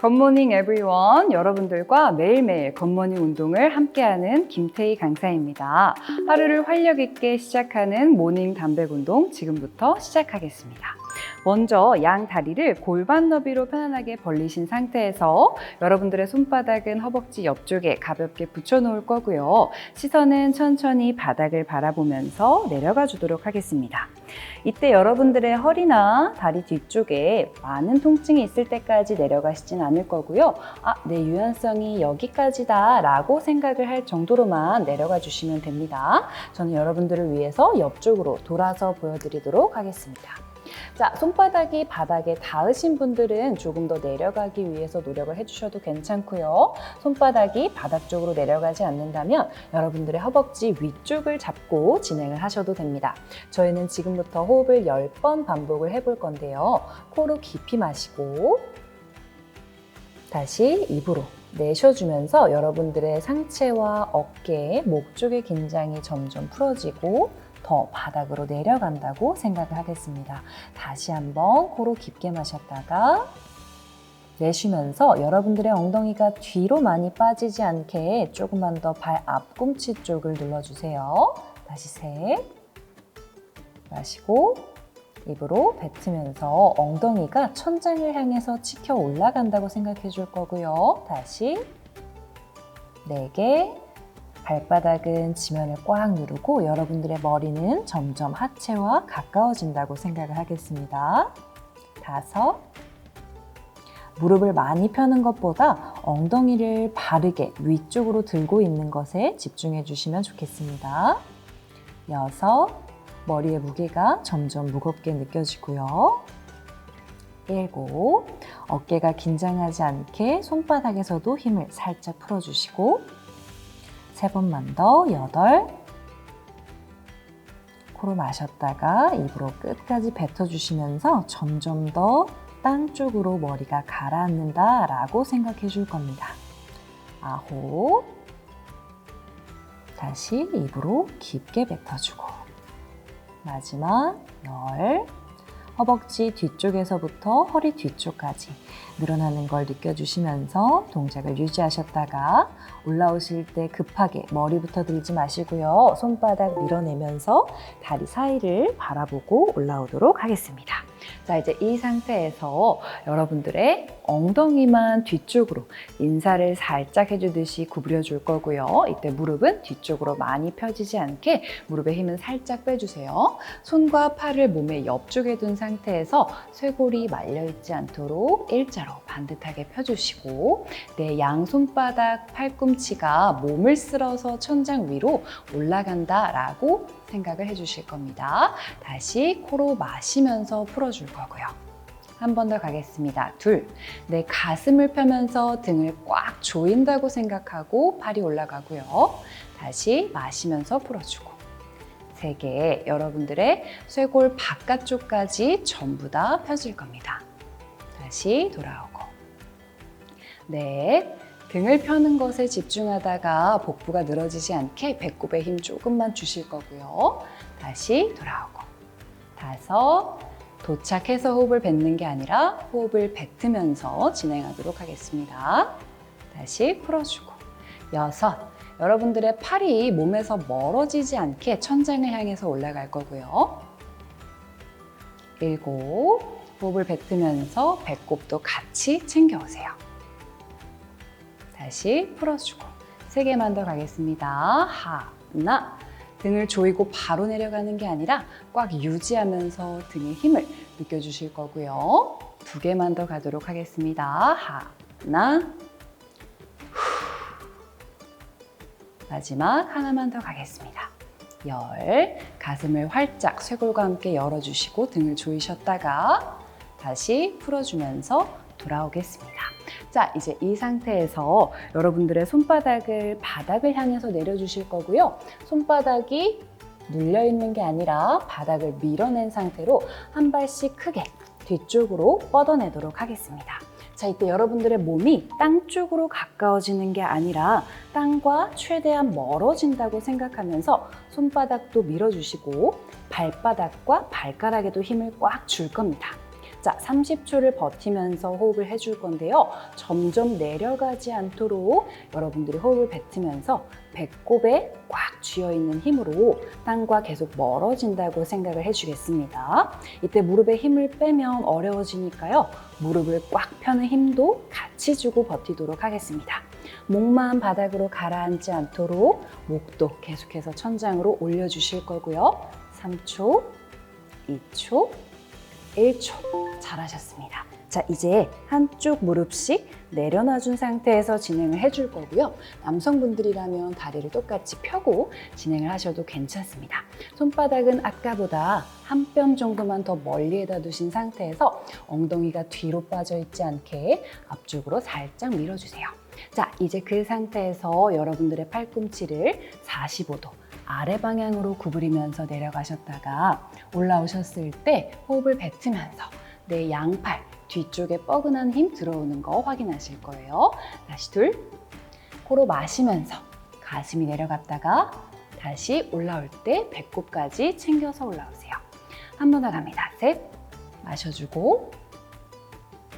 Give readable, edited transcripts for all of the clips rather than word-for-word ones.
굿모닝 에브리원. 여러분들과 매일매일 굿모닝 운동을 함께하는 김태희 강사입니다. 하루를 활력 있게 시작하는 모닝 단백 운동 지금부터 시작하겠습니다. 먼저 양 다리를 골반 너비로 편안하게 벌리신 상태에서 여러분들의 손바닥은 허벅지 옆쪽에 가볍게 붙여놓을 거고요. 시선은 천천히 바닥을 바라보면서 내려가 주도록 하겠습니다. 이때 여러분들의 허리나 다리 뒤쪽에 많은 통증이 있을 때까지 내려가시진 않을 거고요. 내 유연성이 여기까지다 라고 생각을 할 정도로만 내려가 주시면 됩니다. 저는 여러분들을 위해서 옆쪽으로 돌아서 보여드리도록 하겠습니다. 자, 손바닥이 바닥에 닿으신 분들은 조금 더 내려가기 위해서 노력을 해주셔도 괜찮고요. 손바닥이 바닥 쪽으로 내려가지 않는다면 여러분들의 허벅지 위쪽을 잡고 진행을 하셔도 됩니다. 저희는 지금부터 호흡을 10번 반복을 해볼 건데요. 코로 깊이 마시고 다시 입으로 내쉬어주면서 여러분들의 상체와 어깨, 목 쪽의 긴장이 점점 풀어지고 더 바닥으로 내려간다고 생각을 하겠습니다. 다시 한번 코로 깊게 마셨다가 내쉬면서 여러분들의 엉덩이가 뒤로 많이 빠지지 않게 조금만 더 발 앞꿈치 쪽을 눌러주세요. 다시 셋, 마시고 입으로 뱉으면서 엉덩이가 천장을 향해서 치켜 올라간다고 생각해 줄 거고요. 다시 4개, 발바닥은 지면을 꽉 누르고 여러분들의 머리는 점점 하체와 가까워진다고 생각을 하겠습니다. 5, 무릎을 많이 펴는 것보다 엉덩이를 바르게 위쪽으로 들고 있는 것에 집중해 주시면 좋겠습니다. 6, 머리의 무게가 점점 무겁게 느껴지고요. 7, 어깨가 긴장하지 않게 손바닥에서도 힘을 살짝 풀어주시고 3번만 더, 8, 코로 마셨다가 입으로 끝까지 뱉어주시면서 점점 더 땅 쪽으로 머리가 가라앉는다 라고 생각해 줄 겁니다. 9, 다시 입으로 깊게 뱉어주고 마지막 10, 허벅지 뒤쪽에서부터 허리 뒤쪽까지 늘어나는 걸 느껴주시면서 동작을 유지하셨다가 올라오실 때 급하게 머리부터 들지 마시고요. 손바닥 밀어내면서 다리 사이를 바라보고 올라오도록 하겠습니다. 자, 이제 이 상태에서 여러분들의 엉덩이만 뒤쪽으로 인사를 살짝 해주듯이 구부려 줄 거고요. 이때 무릎은 뒤쪽으로 많이 펴지지 않게 무릎의 힘은 살짝 빼주세요. 손과 팔을 몸의 옆쪽에 둔 상태에서 쇄골이 말려있지 않도록 일자로 반듯하게 펴주시고 내 양손바닥 팔꿈치가 몸을 쓸어서 천장 위로 올라간다라고 생각을 해주실 겁니다. 다시 코로 마시면서 풀어줄 거고요. 한 번 더 가겠습니다. 2, 내 가슴을 펴면서 등을 꽉 조인다고 생각하고 팔이 올라가고요. 다시 마시면서 풀어주고 3개, 여러분들의 쇄골 바깥쪽까지 전부 다 펴질 겁니다. 다시 돌아오고 4, 등을 펴는 것에 집중하다가 복부가 늘어지지 않게 배꼽에 힘 조금만 주실 거고요. 다시 돌아오고 5, 도착해서 호흡을 뱉는 게 아니라 호흡을 뱉으면서 진행하도록 하겠습니다. 다시 풀어주고 6, 여러분들의 팔이 몸에서 멀어지지 않게 천장을 향해서 올라갈 거고요. 7, 호흡을 뱉으면서 배꼽도 같이 챙겨오세요. 다시 풀어주고 3개만 더 가겠습니다. 하나, 등을 조이고 바로 내려가는 게 아니라 꽉 유지하면서 등의 힘을 느껴주실 거고요. 2개만 더 가도록 하겠습니다. 하나, 마지막 하나만 더 가겠습니다. 10, 가슴을 활짝 쇄골과 함께 열어주시고 등을 조이셨다가 다시 풀어주면서 돌아오겠습니다. 자, 이제 이 상태에서 여러분들의 손바닥을 바닥을 향해서 내려주실 거고요. 손바닥이 눌려있는 게 아니라 바닥을 밀어낸 상태로 한 발씩 크게 뒤쪽으로 뻗어내도록 하겠습니다. 자, 이때 여러분들의 몸이 땅 쪽으로 가까워지는 게 아니라 땅과 최대한 멀어진다고 생각하면서 손바닥도 밀어주시고 발바닥과 발가락에도 힘을 꽉 줄 겁니다. 자, 30초를 버티면서 호흡을 해줄 건데요. 점점 내려가지 않도록 여러분들이 호흡을 뱉으면서 배꼽에 꽉 쥐어있는 힘으로 땅과 계속 멀어진다고 생각을 해주겠습니다. 이때 무릎에 힘을 빼면 어려워지니까요. 무릎을 꽉 펴는 힘도 같이 주고 버티도록 하겠습니다. 목만 바닥으로 가라앉지 않도록 목도 계속해서 천장으로 올려주실 거고요. 3초, 2초, 1초. 잘하셨습니다. 자, 이제 한쪽 무릎씩 내려놔준 상태에서 진행을 해줄 거고요. 남성분들이라면 다리를 똑같이 펴고 진행을 하셔도 괜찮습니다. 손바닥은 아까보다 한 뼘 정도만 더 멀리에다 두신 상태에서 엉덩이가 뒤로 빠져 있지 않게 앞쪽으로 살짝 밀어주세요. 자, 이제 그 상태에서 여러분들의 팔꿈치를 45도 아래 방향으로 구부리면서 내려가셨다가 올라오셨을 때 호흡을 뱉으면서 내 양팔 뒤쪽에 뻐근한 힘 들어오는 거 확인하실 거예요. 다시 둘, 코로 마시면서 가슴이 내려갔다가 다시 올라올 때 배꼽까지 챙겨서 올라오세요. 한 번 더 갑니다. 셋, 마셔주고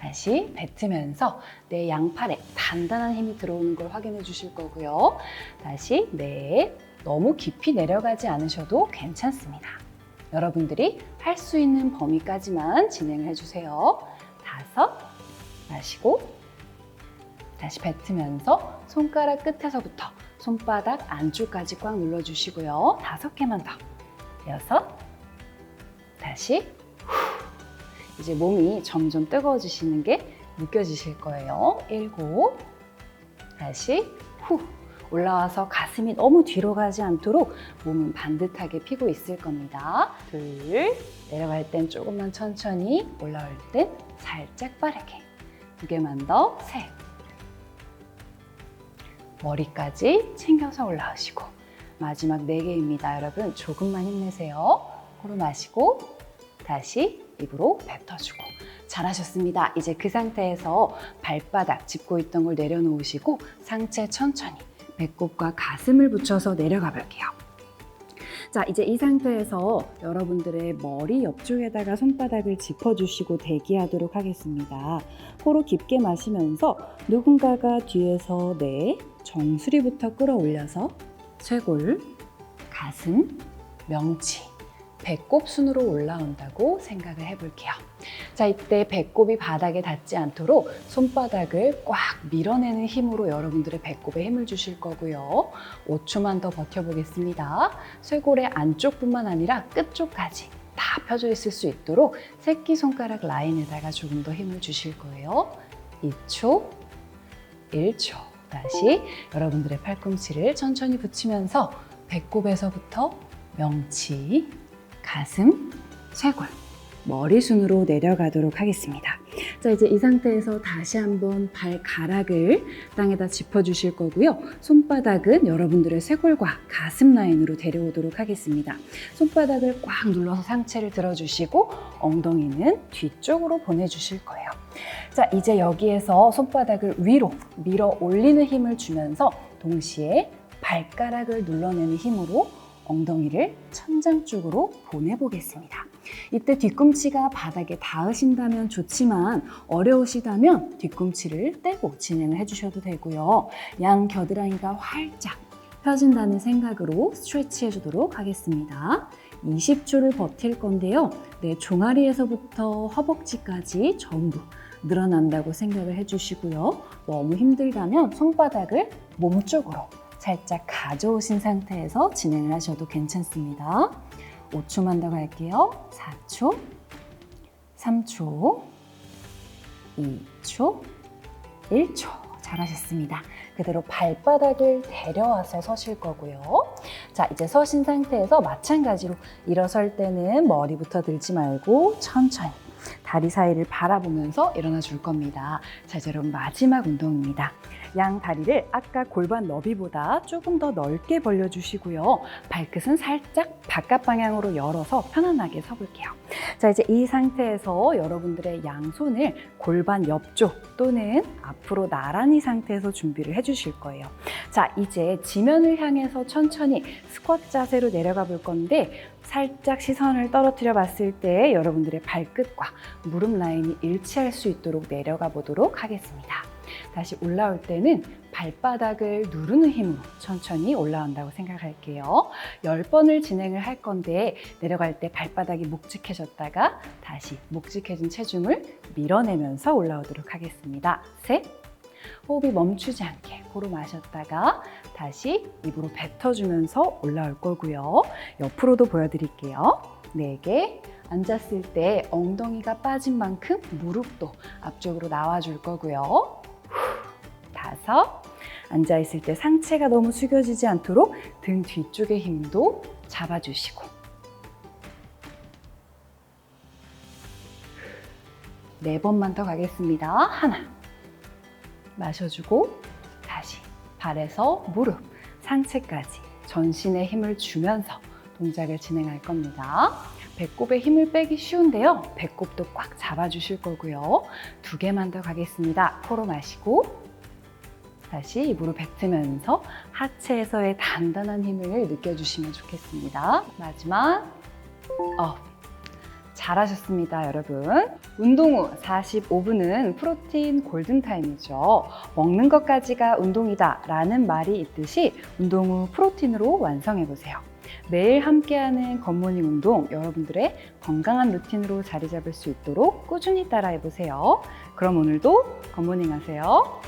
다시 뱉으면서 내 양팔에 단단한 힘이 들어오는 걸 확인해 주실 거고요. 다시 넷, 너무 깊이 내려가지 않으셔도 괜찮습니다. 여러분들이 할 수 있는 범위까지만 진행을 해주세요. 5, 마시고 다시 뱉으면서 손가락 끝에서부터 손바닥 안쪽까지 꽉 눌러주시고요. 5개만 더. 6, 다시 이제 몸이 점점 뜨거워지시는 게 느껴지실 거예요. 7, 다시 후. 올라와서 가슴이 너무 뒤로 가지 않도록 몸은 반듯하게 펴고 있을 겁니다. 2, 내려갈 땐 조금만 천천히, 올라올 땐 살짝 빠르게. 2개만 더. 3, 머리까지 챙겨서 올라오시고 마지막 4개입니다. 여러분 조금만 힘내세요. 코로 마시고 다시 입으로 뱉어주고. 잘하셨습니다. 이제 그 상태에서 발바닥 짚고 있던 걸 내려놓으시고 상체 천천히 배꼽과 가슴을 붙여서 내려가 볼게요. 자, 이제 이 상태에서 여러분들의 머리 옆쪽에다가 손바닥을 짚어주시고 대기하도록 하겠습니다. 코로 깊게 마시면서 누군가가 뒤에서 내 정수리부터 끌어올려서 쇄골, 가슴, 명치, 배꼽 순으로 올라온다고 생각을 해볼게요. 자, 이때 배꼽이 바닥에 닿지 않도록 손바닥을 꽉 밀어내는 힘으로 여러분들의 배꼽에 힘을 주실 거고요. 5초만 더 버텨보겠습니다. 쇄골의 안쪽뿐만 아니라 끝쪽까지 다 펴져 있을 수 있도록 새끼손가락 라인에다가 조금 더 힘을 주실 거예요. 2초, 1초. 다시 여러분들의 팔꿈치를 천천히 붙이면서 배꼽에서부터 명치, 가슴, 쇄골, 머리순으로 내려가도록 하겠습니다. 자, 이제 이 상태에서 다시 한번 발가락을 땅에다 짚어주실 거고요. 손바닥은 여러분들의 쇄골과 가슴 라인으로 데려오도록 하겠습니다. 손바닥을 꽉 눌러서 상체를 들어주시고 엉덩이는 뒤쪽으로 보내주실 거예요. 자, 이제 여기에서 손바닥을 위로 밀어 올리는 힘을 주면서 동시에 발가락을 눌러내는 힘으로 엉덩이를 천장 쪽으로 보내보겠습니다. 이때 뒤꿈치가 바닥에 닿으신다면 좋지만 어려우시다면 뒤꿈치를 떼고 진행을 해주셔도 되고요. 양 겨드랑이가 활짝 펴진다는 생각으로 스트레치 해주도록 하겠습니다. 20초를 버틸 건데요. 내 종아리에서부터 허벅지까지 전부 늘어난다고 생각을 해주시고요. 너무 힘들다면 손바닥을 몸쪽으로 살짝 가져오신 상태에서 진행을 하셔도 괜찮습니다. 5초만 더 갈게요. 4초, 3초, 2초, 1초. 잘하셨습니다. 그대로 발바닥을 데려와서 서실 거고요. 자, 이제 서신 상태에서 마찬가지로 일어설 때는 머리부터 들지 말고 천천히 다리 사이를 바라보면서 일어나 줄 겁니다. 자, 이제 여러분 마지막 운동입니다. 양 다리를 아까 골반 너비보다 조금 더 넓게 벌려주시고요. 발끝은 살짝 바깥 방향으로 열어서 편안하게 서볼게요. 자, 이제 이 상태에서 여러분들의 양손을 골반 옆쪽 또는 앞으로 나란히 상태에서 준비를 해주실 거예요. 자, 이제 지면을 향해서 천천히 스쿼트 자세로 내려가 볼 건데 살짝 시선을 떨어뜨려 봤을 때 여러분들의 발끝과 무릎 라인이 일치할 수 있도록 내려가 보도록 하겠습니다. 다시 올라올 때는 발바닥을 누르는 힘으로 천천히 올라온다고 생각할게요. 10번을 진행을 할 건데 내려갈 때 발바닥이 묵직해졌다가 다시 묵직해진 체중을 밀어내면서 올라오도록 하겠습니다. 셋, 호흡이 멈추지 않게 코로 마셨다가 다시 입으로 뱉어주면서 올라올 거고요. 옆으로도 보여드릴게요. 4개, 앉았을 때 엉덩이가 빠진 만큼 무릎도 앞쪽으로 나와줄 거고요. 5, 앉아있을 때 상체가 너무 숙여지지 않도록 등 뒤쪽의 힘도 잡아주시고 4번만 더 가겠습니다. 하나, 마셔주고 다시 발에서 무릎, 상체까지 전신에 힘을 주면서 동작을 진행할 겁니다. 배꼽에 힘을 빼기 쉬운데요. 배꼽도 꽉 잡아주실 거고요. 2개만 더 가겠습니다. 코로 마시고 다시 입으로 뱉으면서 하체에서의 단단한 힘을 느껴주시면 좋겠습니다. 마지막 업. 잘하셨습니다, 여러분. 운동 후 45분은 프로틴 골든타임이죠. 먹는 것까지가 운동이다 라는 말이 있듯이 운동 후 프로틴으로 완성해보세요. 매일 함께하는 굿모닝 운동, 여러분들의 건강한 루틴으로 자리 잡을 수 있도록 꾸준히 따라해보세요. 그럼 오늘도 굿모닝 하세요.